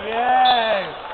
bien.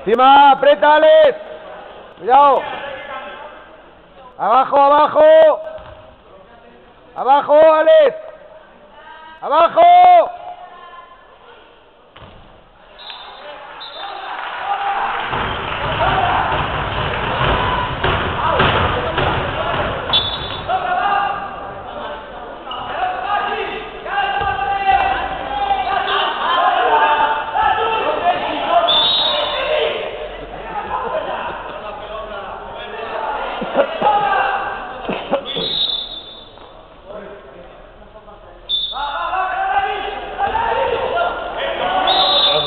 Encima, aprieta, Alex. Cuidado. Abajo, abajo. Abajo, Alex. Abajo.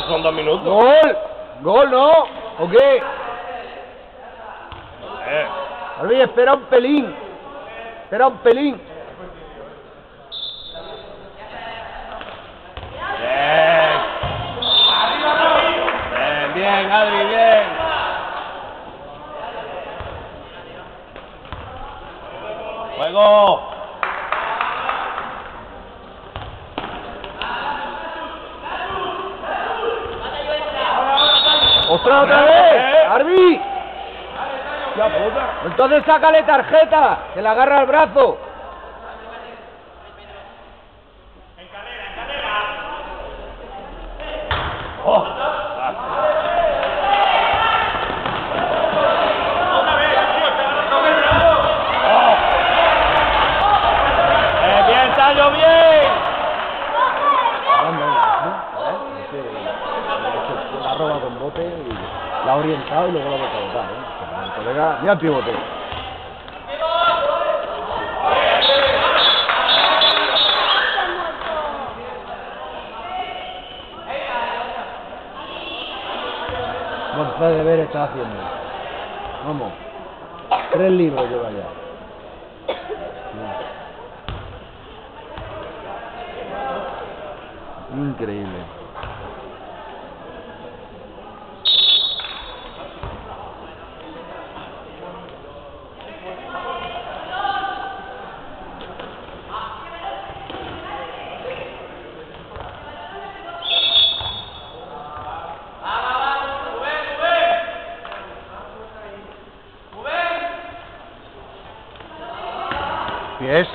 Son 2 minutos. Gol. Gol, ¿no? ¿O qué? Albi, espera un pelín. Espera un pelín. Bien. Bien, bien, Adri, bien. Juego. ¡Ostras, otra vez! ¡Arbi! Entonces sácale tarjeta, que la agarra al brazo. Oh. Bien, Tallo, bien. La roba con bote y la ha orientado y luego la ha botado tal, ¿eh? El colega, mira el pivote. Buen deber está haciendo. Vamos. 3 libros lleva ya. Increíble. Pies.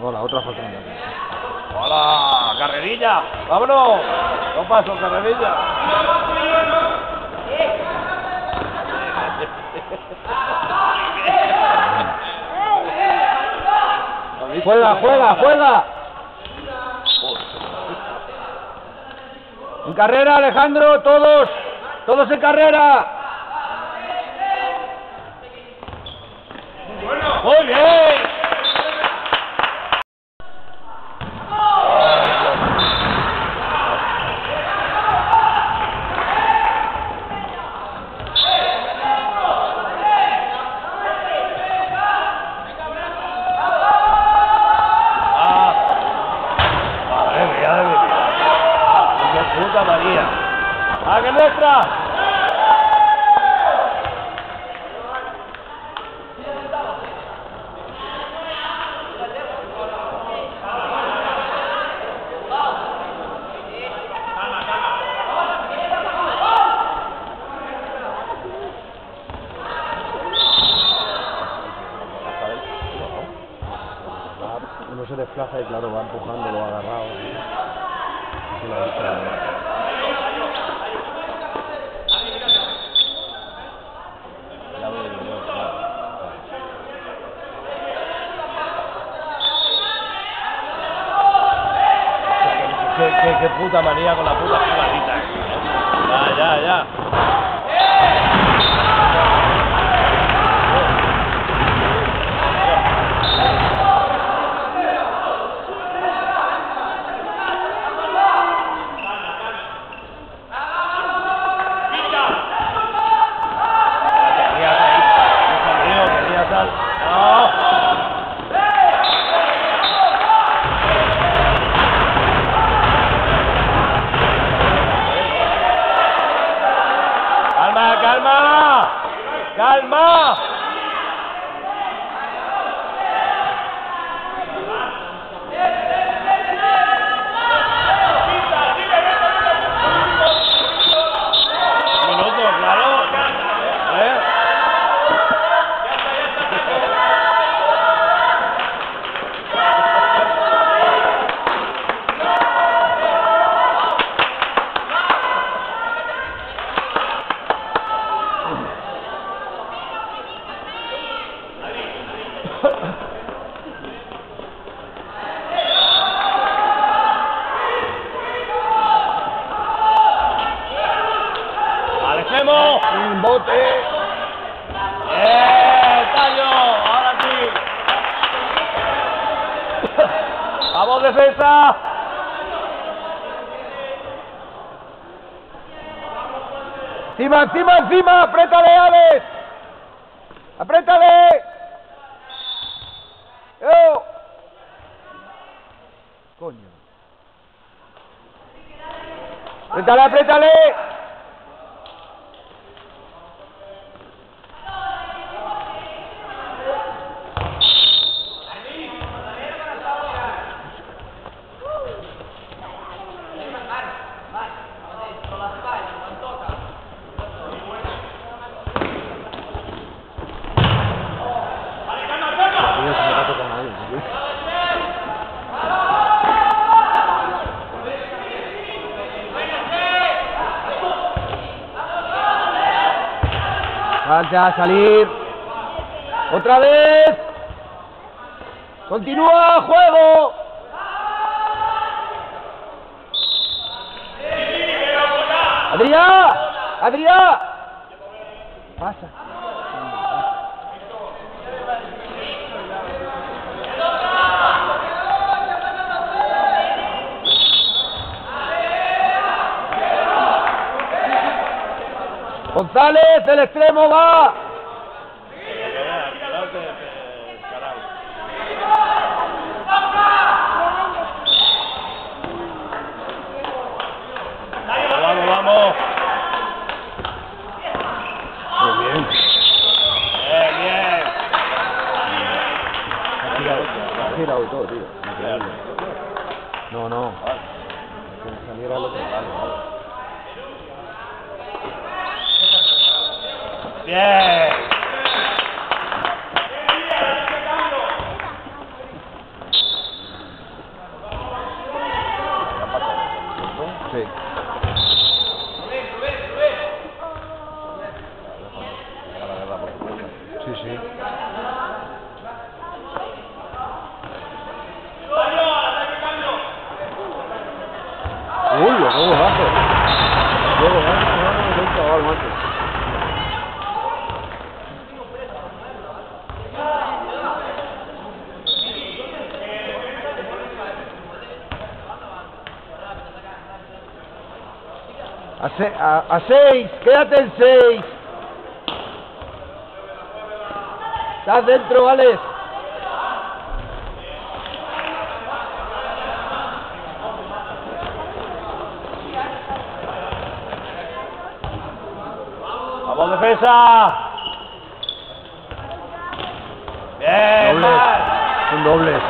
Hola, otra falta. Hola, carrerilla. Vámonos. No paso, carrerilla. Juega, juega, juega. En carrera, Alejandro, todos. Todos en carrera. Muy bien. Puta María. ¡Ah, que nuestra! Uno se desplaza y claro, va empujando, lo ha agarrado. Qué puta manía con la puta jugadita. Ya. ¡Calma! Minuto, claro. ¡Alejemos! ¡Un bote! ¡Tallo! ¡Ahora sí! ¡Vamos, defensa! ¡Encima, encima, encima! ¡Apriétale, Alex! ¡Apriétale! ¡Yo! Coño. ¡Apriétale, apriétale! Falta a salir. Otra vez. Continúa, juego. Adrián. Adrián. Pasa. González, el extremo va. Vamos, vamos. Muy bien. Bien, bien. Ha girado todo, tío. Increíble. No, no. Que saliera al otro lado. Bien. Sí. Sí, sí. Uy, lo nuevo bajo. Luego, no, chaval, macho. A 6, quédate en 6. Estás dentro, Alex. Vamos, defensa. Bien. Dobles. Son dobles.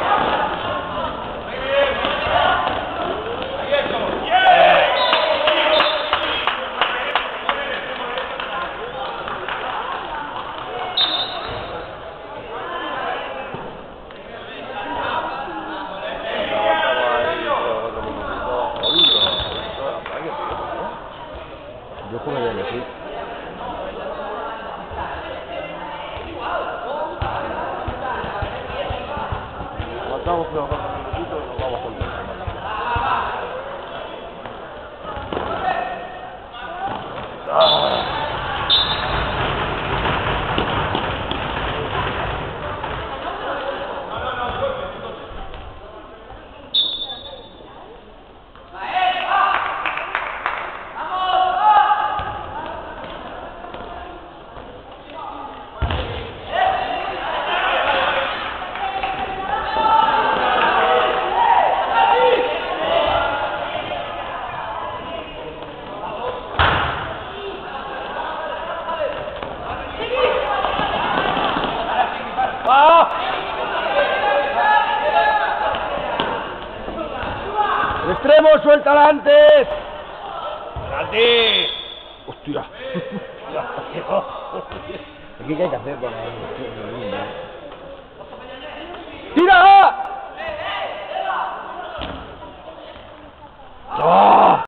Yo jugaría que sí. Aguantamos, pero un minutito y nos vamos con el extremo, suéltala antes. ¡Penalti! Hostia. Dios, tío. ¿Qué hay que hacer para...? ¡Tira! ¡Oh!